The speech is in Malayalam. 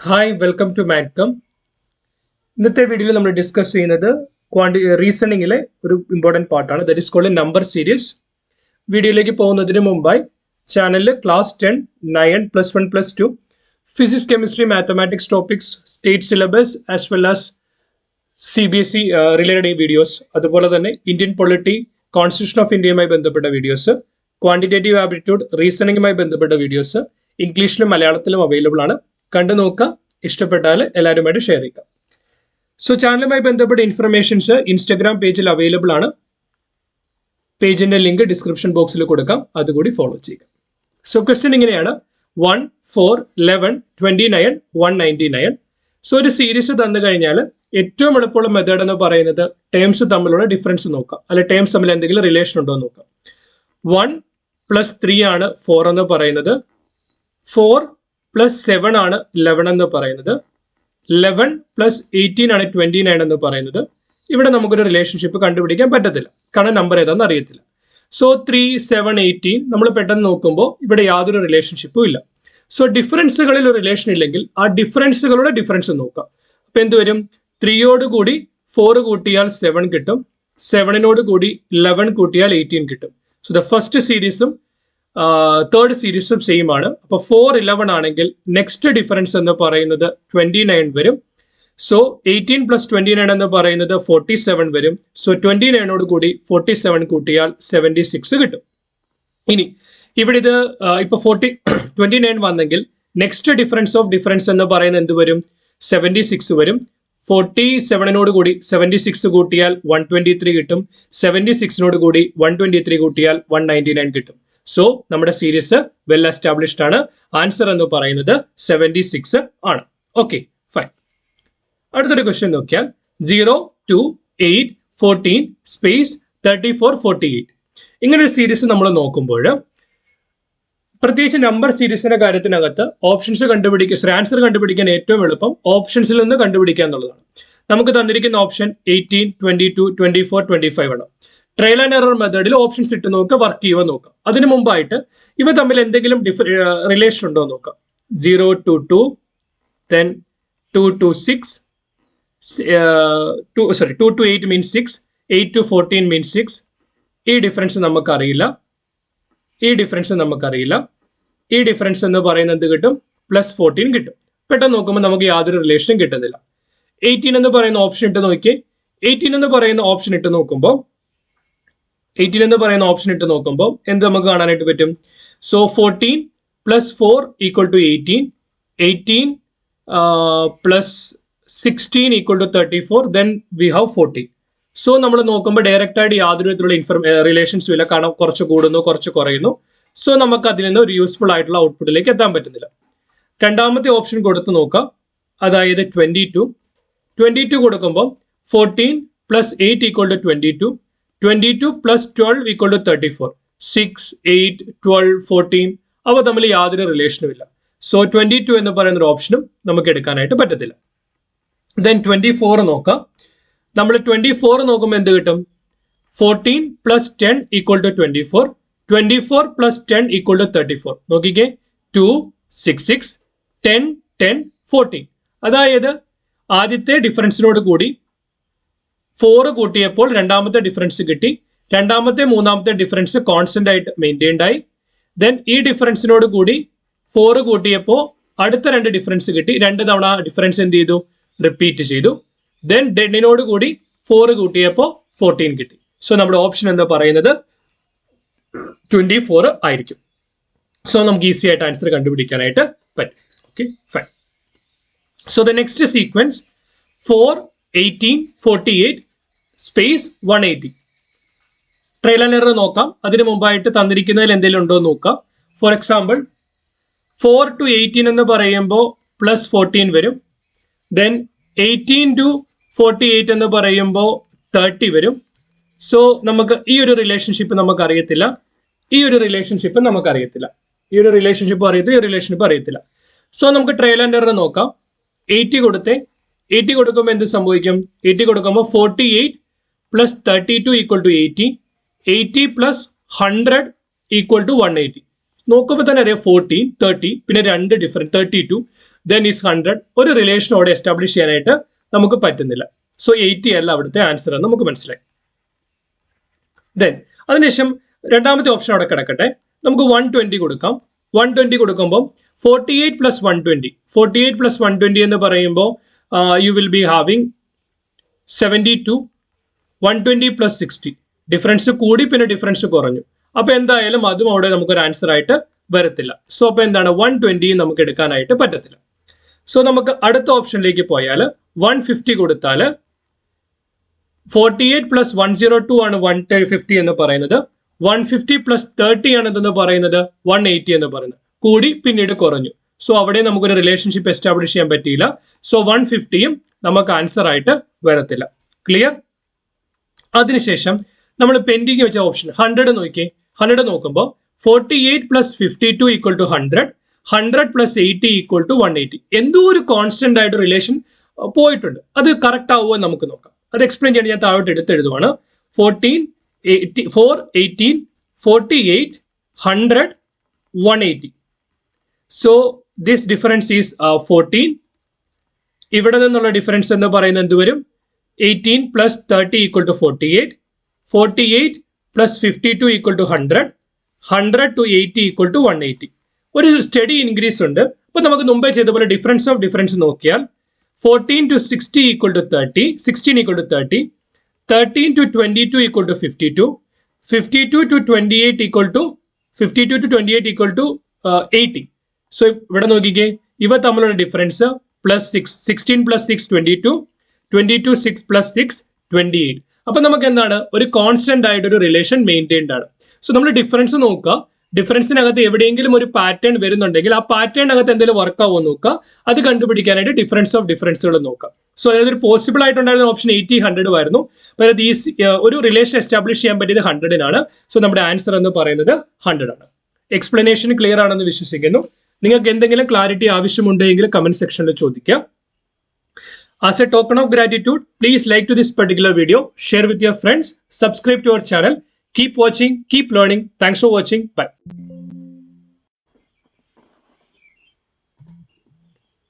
Hi welcome to മാറ്റ്കം. ഇന്നത്തെ വീഡിയോയിൽ നമ്മൾ ഡിസ്കസ് ചെയ്യുന്നത് റീസണിങ്ങിലെ ഒരു ഇമ്പോർട്ടൻറ്റ് പാർട്ടാണ്. That is called number series. വീഡിയോയിലേക്ക് പോകുന്നതിന് മുമ്പായി ചാനലിൽ class 10, 9, +1, +2 physics, chemistry, mathematics topics, state syllabus as well as CBSE related videos, അതുപോലെ തന്നെ ഇന്ത്യൻ പൊളിറ്റി, കോൺസ്റ്റിറ്റ്യൂഷൻ ഓഫ് ഇന്ത്യയുമായി ബന്ധപ്പെട്ട വീഡിയോസ്, ക്വാണ്ടിറ്റേറ്റീവ് ആപ്റ്റിറ്റ്യൂഡ്, റീസണിങ്ങുമായി ബന്ധപ്പെട്ട വീഡിയോസ് ഇംഗ്ലീഷിലും മലയാളത്തിലും അവൈലബിൾ ആണ്. കണ്ടു നോക്കുക. ഇഷ്ടപ്പെട്ടാൽ എല്ലാവരുമായിട്ട് ഷെയർ ചെയ്യുക. സോ ചാനലുമായി ബന്ധപ്പെട്ട ഇൻഫർമേഷൻസ് ഇൻസ്റ്റഗ്രാം പേജിൽ അവൈലബിൾ ആണ്. പേജിന്റെ ലിങ്ക് ഡിസ്ക്രിപ്ഷൻ ബോക്സിൽ കൊടുക്കാം, അതുകൂടി ഫോളോ ചെയ്യുക. സോ ക്വസ്റ്റ്യൻ ഇങ്ങനെയാണ്: 1, 4, 11, 29, 199. സോ ഒരു സീരീസ് തന്നു കഴിഞ്ഞാൽ ഏറ്റവും എളുപ്പമുള്ള മെത്തേഡ് എന്ന് പറയുന്നത് ടേംസ് തമ്മിലുള്ള ഡിഫറൻസ് നോക്കാം, അല്ലെ ടേംസ് തമ്മിൽ എന്തെങ്കിലും റിലേഷൻ ഉണ്ടോ എന്ന് നോക്കാം. 1 + 3 ആണ് 4 എന്ന് പറയുന്നത്. 4 + 7 ആണ് 11 എന്ന് പറയുന്നത്. 11 + 18 ആണ് 29 എന്ന് പറയുന്നത്. ഇവിടെ നമുക്കൊരു റിലേഷൻഷിപ്പ് കണ്ടുപിടിക്കാൻ പറ്റത്തില്ല, കാരണം നമ്പർ ഏതാണെന്ന് അറിയത്തില്ല. സോ 3, 7, 18 നമ്മൾ പെട്ടെന്ന് നോക്കുമ്പോൾ ഇവിടെ യാതൊരു റിലേഷൻഷിപ്പും ഇല്ല. സോ ഡിഫറൻസുകളിൽ ഒരു റിലേഷൻ ഇല്ലെങ്കിൽ ആ ഡിഫറൻസുകളുടെ ഡിഫറൻസ് നോക്കാം. അപ്പൊ എന്ത് വരും? 3യോട് കൂടി 4 കൂട്ടിയാൽ 7 കിട്ടും. 7നോട് കൂടി 11 കൂട്ടിയാൽ 18 കിട്ടും. സോ ദ ഫസ്റ്റ് സീരീസും തേർഡ് സീരീസും സെയിം ആണ്. അപ്പൊ 4, 11 ആണെങ്കിൽ നെക്സ്റ്റ് ഡിഫറൻസ് എന്ന് പറയുന്നത് 29 വരും. സോ 18 + 29 എന്ന് പറയുന്നത് 47 വരും. സോ 29നോട് കൂടി 47 കൂട്ടിയാൽ 76 കിട്ടും. ഇനി ഇവിടെ ഇത് ഇപ്പൊ 29 വന്നെങ്കിൽ നെക്സ്റ്റ് ഡിഫറൻസ് ഓഫ് ഡിഫറൻസ് എന്ന് പറയുന്നത് എന്ത് വരും? 76 വരും. 47നോട് കൂടി 76 കൂട്ടിയാൽ 123 കിട്ടും. 76നോട് കൂടി 123 കൂട്ടിയാൽ 199 കിട്ടും. സോ നമ്മുടെ സീരീസ് വെൽ എസ്റ്റാബ്ലിഷ്ഡ് ആണ്. ആൻസർ എന്ന് പറയുന്നത് 76 ആണ്. Okay, fine. അടുത്തൊരു ക്വസ്റ്റ്യൻ നോക്കിയാൽ 0, 2, 8, 14 സ്പേസ് 34, 48 ഇങ്ങനെ ഒരു സീരീസ് നമ്മൾ നോക്കുമ്പോൾ പ്രത്യേകിച്ച് നമ്പർ സീരീസിന്റെ കാര്യത്തിനകത്ത് ഓപ്ഷൻസ് ആൻസർ കണ്ടുപിടിക്കാൻ ഏറ്റവും എളുപ്പം ഓപ്ഷൻസിൽ നിന്ന് കണ്ടുപിടിക്കുക എന്നുള്ളതാണ്. നമുക്ക് തന്നിരിക്കുന്ന ഓപ്ഷൻ 18, 22, 24, 25 ആണ്. ട്രയൽ ആൻഡ് എറർ മെത്തേഡിൽ ഓപ്ഷൻസ് ഇട്ട് നോക്കുക, വർക്ക് ചെയ്യുക നോക്കാം. അതിനു മുമ്പായിട്ട് ഇവ തമ്മിൽ എന്തെങ്കിലും റിലേഷൻ ഉണ്ടോ എന്ന് നോക്കാം. 0 to 2, then 2 to 6, 2 to 8 means 6, 8 to 14 means 6. ഈ ഡിഫറൻസ് നമുക്കറിയില്ല. ഈ ഡിഫറൻസ് എന്ന് പറയുന്നത് എന്ത് കിട്ടും? +14 കിട്ടും. പെട്ടെന്ന് നോക്കുമ്പോൾ നമുക്ക് യാതൊരു റിലേഷനും കിട്ടുന്നില്ല. 18 എന്ന് പറയുന്ന ഓപ്ഷൻ ഇട്ട് നോക്കിയേ. 18 എന്ന് പറയുന്ന ഓപ്ഷൻ ഇട്ട് നോക്കുമ്പോൾ എന്ത് നമുക്ക് കാണാനായിട്ട് പറ്റും? So 14 + 4 = 18, 18 + 16 = 34, then we have 14. So നമ്മൾ നോക്കുമ്പോൾ ഡയറക്റ്റ് ആയിട്ട് യാതൊരു വിധത്തിലുള്ള റിലേഷൻസും ഇല്ല, കാരണം കുറച്ച് കൂടുന്നു കുറച്ച് കുറയുന്നു. സോ നമുക്ക് അതിൽ നിന്ന് ഒരു യൂസ്ഫുൾ ആയിട്ടുള്ള ഔട്ട്പുട്ടിലേക്ക് എത്താൻ പറ്റുന്നില്ല. രണ്ടാമത്തെ ഓപ്ഷൻ കൊടുത്ത് നോക്കാം, അതായത് 22 കൊടുക്കുമ്പോൾ 14 + 8 = 22, 22 + 12 = 34, 6, 8, 12, 14 അവ തമ്മിൽ യാതൊരു റിലേഷനും ഇല്ല. സോ 22 എന്ന് പറയുന്ന ഒരു ഓപ്ഷനും നമുക്ക് എടുക്കാനായിട്ട് പറ്റത്തില്ല. ദെൻ 24 നോക്കാം. നമ്മൾ 24 നോക്കുമ്പോൾ എന്ത് കിട്ടും? 14 + 10 = 24, 24 + 10 = 34. നോക്കിക്കേ, 2, 6, 6, 10, 10, 14. അതായത് ആദ്യത്തെ ഡിഫറൻസിനോട് കൂടി 4 കൂട്ടിയപ്പോൾ രണ്ടാമത്തെ ഡിഫറൻസ് കിട്ടി. രണ്ടാമത്തെ മൂന്നാമത്തെ ഡിഫറൻസ് കോൺസ്റ്റന്റ് ആയിട്ട് മെയിൻറ്റെയിൻഡ് ആയി. ദെൻ ഈ ഡിഫറൻസിനോട് കൂടി 4 കൂട്ടിയപ്പോൾ അടുത്ത 2 ഡിഫറൻസ് കിട്ടി. 2 തവണ ഡിഫറൻസ് എന്ത് ചെയ്തു? റിപ്പീറ്റ് ചെയ്തു. ദെൻ ഡെന്നിനോട് കൂടി 4 കൂട്ടിയപ്പോൾ 14 കിട്ടി. സോ നമ്മുടെ ഓപ്ഷൻ എന്ന് പറയുന്നത് 24 ആയിരിക്കും. സോ നമുക്ക് ഈസി ആയിട്ട് ആൻസർ കണ്ടുപിടിക്കാനായിട്ട് പറ്റും. Okay, fine. So the next sequence 4, 18, 48 space 180. Trial and error നോക്കാം. അതിന് മുമ്പായിട്ട് തന്നിരിക്കുന്നതിൽ എന്തെങ്കിലും ഉണ്ടോ എന്ന് നോക്കാം. ഫോർ എക്സാമ്പിൾ 4 to 18 എന്ന് പറയുമ്പോൾ +14 വരും. ദെൻ 18 to 48 എന്ന് പറയുമ്പോൾ 30 വരും. സോ നമുക്ക് ഈ ഒരു റിലേഷൻഷിപ്പ് നമുക്ക് അറിയത്തില്ല. ഈ ഒരു റിലേഷൻഷിപ്പ് അറിയത്തില്ല. സോ നമുക്ക് ട്രയൽ ആൻഡ് എറർ നോക്കാം. 80 കൊടുക്കുമ്പോൾ എന്ത് സംഭവിക്കും? 80 കൊടുക്കുമ്പോൾ 48 + 32 = 80, 80 + 100 = 180. നോക്കുമ്പോൾ തന്നെ അറിയാം 14, 30, പിന്നെ 2 ഡിഫറൻസ് 32. then is 100 ഒരു റിലേഷനോടെ എസ്റ്റാബ്ലിഷ് ചെയ്യാനായിട്ട് നമുക്ക് പറ്റുന്നില്ല. സോ 80 അല്ല അവിടുത്തെ ആൻസർ എന്ന് നമുക്ക് മനസ്സിലായി. ദെൻ അതിനുശേഷം രണ്ടാമത്തെ ഓപ്ഷൻ അവിടെ കിടക്കട്ടെ. നമുക്ക് 120 കൊടുക്കാം. 120 കൊടുക്കുമ്പോൾ 48 പ്ലസ് 120 എന്ന് പറയുമ്പോൾ you will be having 72. 120 plus 60 difference കൂടി പിന്നെ ഡിഫറൻസ് കുറഞ്ഞു. അപ്പൊ എന്തായാലും അതും അവിടെ നമുക്കൊരു ആൻസർ ആയിട്ട് വരത്തില്ല. സോ അപ്പൊ എന്താണ് 120 നമുക്ക് എടുക്കാനായിട്ട് പറ്റത്തില്ല. സോ നമുക്ക് അടുത്ത ഓപ്ഷനിലേക്ക് പോയാൽ 150 കൊടുത്താൽ 48 പ്ലസ് 102 ആണ് 150 എന്ന് പറയുന്നത്. 150 പ്ലസ് 30 ആണ് ഇതെന്ന് പറയുന്നത് 180 എന്ന് പറയുന്നത്. കൂടി പിന്നീട് കുറഞ്ഞു. സോ അവിടെ നമുക്കൊരു റിലേഷൻഷിപ്പ് എസ്റ്റാബ്ലിഷ് ചെയ്യാൻ പറ്റിയില്ല. സോ 150യും നമുക്ക് ആൻസർ ആയിട്ട് വരത്തില്ല. ക്ലിയർ? അതിനുശേഷം നമ്മൾ പെൻഡിങ് വെച്ച ഓപ്ഷൻ 100 നോക്കിയേ. 100 നോക്കുമ്പോൾ 48 plus 52 equal to 100. 100 plus 80 equal to 180. എന്തോ ഒരു കോൺസ്റ്റന്റ് ആയിട്ട് റിലേഷൻ പോയിട്ടുണ്ട്. അത് കറക്റ്റ് ആവുമോ നമുക്ക് നോക്കാം. അത് എക്സ്പ്ലെയിൻ ചെയ്യാൻ ഞാൻ താഴോട്ട് എടുത്തെഴുതുവാണ്. 14, 4, 18, 48, 100, 180. So this difference is 14. ഇവിടെ നിന്നുള്ള ഡിഫറൻസ് എന്ന് പറയുന്നത് എന്ത് വരും? 18 plus 30 equal to 48. 48 plus 52 equal to 100. 100 to 80 equal to 180. ഒരു സ്റ്റഡി ഇൻക്രീസ് ഉണ്ട്. അപ്പൊ നമുക്ക് മുമ്പേ ചെയ്ത പോലെ ഡിഫറൻസ് ഓഫ് ഡിഫറൻസ് നോക്കിയാൽ 14 to 60 equal to 30, 16 equal to 30, 13 to 22 equal to 52, 52 to 28 equal to 80. So ഇവിടെ നോക്കിക്കേ, ഇവ തമ്മിലുള്ള ഡിഫറൻസ് പ്ലസ് 6, 16 പ്ലസ് 6 22, 22 6 പ്ലസ് 6 28. അപ്പൊ നമുക്ക് എന്താണ് ഒരു കോൺസ്റ്റന്റ് ആയിട്ട് ഒരു റിലേഷൻ മെയിൻറ്റെയിൻഡ് ആണ്. സോ നമ്മൾ ഡിഫറൻസ് നോക്കുക. ഡിഫറൻസിനകത്ത് എവിടെയെങ്കിലും ഒരു പാറ്റേൺ വരുന്നുണ്ടെങ്കിൽ ആ പാറ്റേണിനകത്ത് എന്തെങ്കിലും വർക്ക് ആവുമോ നോക്കുക. അത് കണ്ടുപിടിക്കാനായിട്ട് ഡിഫറൻസ് ഓഫ് ഡിഫറൻസുകൾ നോക്കുക. സോ അതായത് ഒരു പോസിബിൾ ആയിട്ടുണ്ടായിരുന്ന ഓപ്ഷൻ 80, 100 ആയിരുന്നു. അതായത് ഈ ഒരു റിലേഷൻ എസ്റ്റാബ്ലിഷ് ചെയ്യാൻ പറ്റിയത് 100-നാണ്. സോ നമ്മുടെ ആൻസർ എന്ന് പറയുന്നത് 100 ആണ്. എക്സ്പ്ലനേഷൻ ക്ലിയർ ആണെന്ന് വിശ്വസിക്കുന്നു. നിങ്ങൾക്ക് എന്തെങ്കിലും ക്ലാരിറ്റി ആവശ്യമുണ്ടെങ്കിൽ കമന്റ് സെക്ഷനിൽ ചോദിക്കാം. As a token of gratitude, please like to this particular video, share with your friends, subscribe to our channel. Keep watching, keep learning. Thanks for watching. Bye.